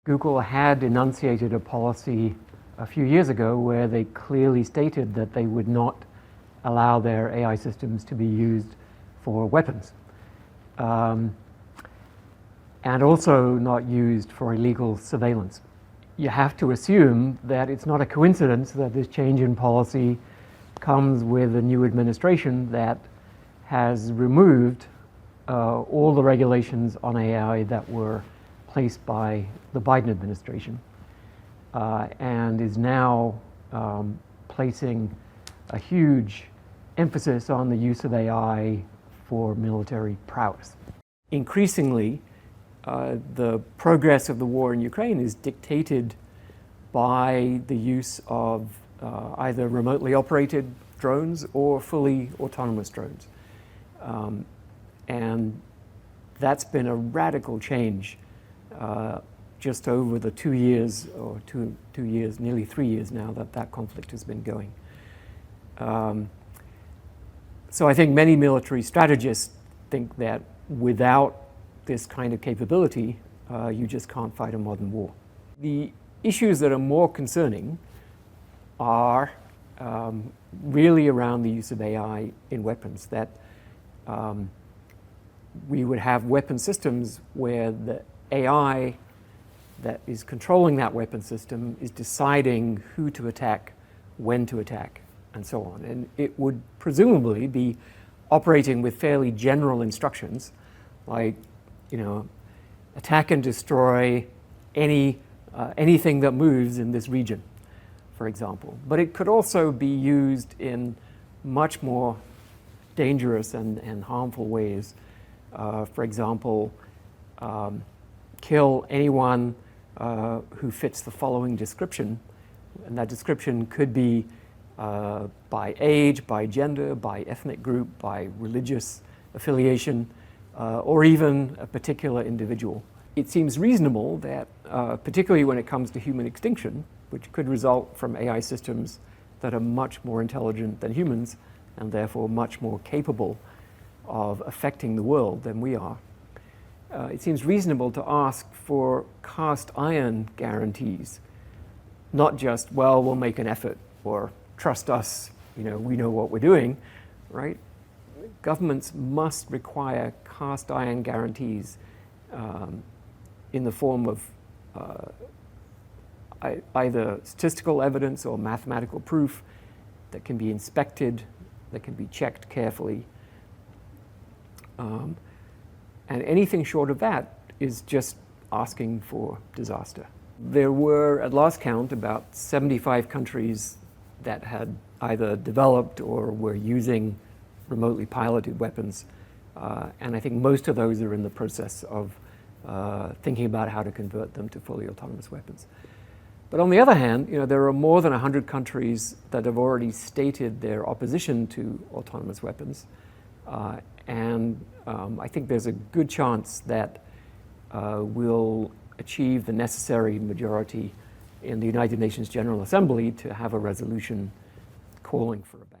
Google had enunciated a policy a few years ago where they clearly stated that they would not allow their AI systems to be used for weapons, and also not used for illegal surveillance. You have to assume that it's not a coincidence that this change in policy comes with a new administration that has removed all the regulations on AI that were placed by the Biden administration, and is now placing a huge emphasis on the use of AI for military prowess. Increasingly, the progress of the war in Ukraine is dictated by the use of either remotely operated drones or fully autonomous drones. And that's been a radical change just over the 2 years, or two years, nearly 3 years now that conflict has been going. So I think many military strategists think that without this kind of capability, you just can't fight a modern war. The issues that are more concerning are really around the use of AI in weapons, that we would have weapon systems where the AI that is controlling that weapon system is deciding who to attack, when to attack, and so on. And it would presumably be operating with fairly general instructions, like, attack and destroy anything that moves in this region, for example. But it could also be used in much more dangerous and harmful ways. For example, kill anyone who fits the following description, and that description could be by age, by gender, by ethnic group, by religious affiliation, or even a particular individual. It seems reasonable that, particularly when it comes to human extinction, which could result from AI systems that are much more intelligent than humans and therefore much more capable of affecting the world than we are, it seems reasonable to ask for cast iron guarantees, not just, well, we'll make an effort, or trust us, we know what we're doing, right? Governments must require cast iron guarantees in the form of either statistical evidence or mathematical proof that can be inspected, that can be checked carefully. And anything short of that is just asking for disaster. There were, at last count, about 75 countries that had either developed or were using remotely piloted weapons. And I think most of those are in the process of thinking about how to convert them to fully autonomous weapons. But on the other hand, there are more than 100 countries that have already stated their opposition to autonomous weapons. And I think there's a good chance that we'll achieve the necessary majority in the United Nations General Assembly to have a resolution calling for a ban.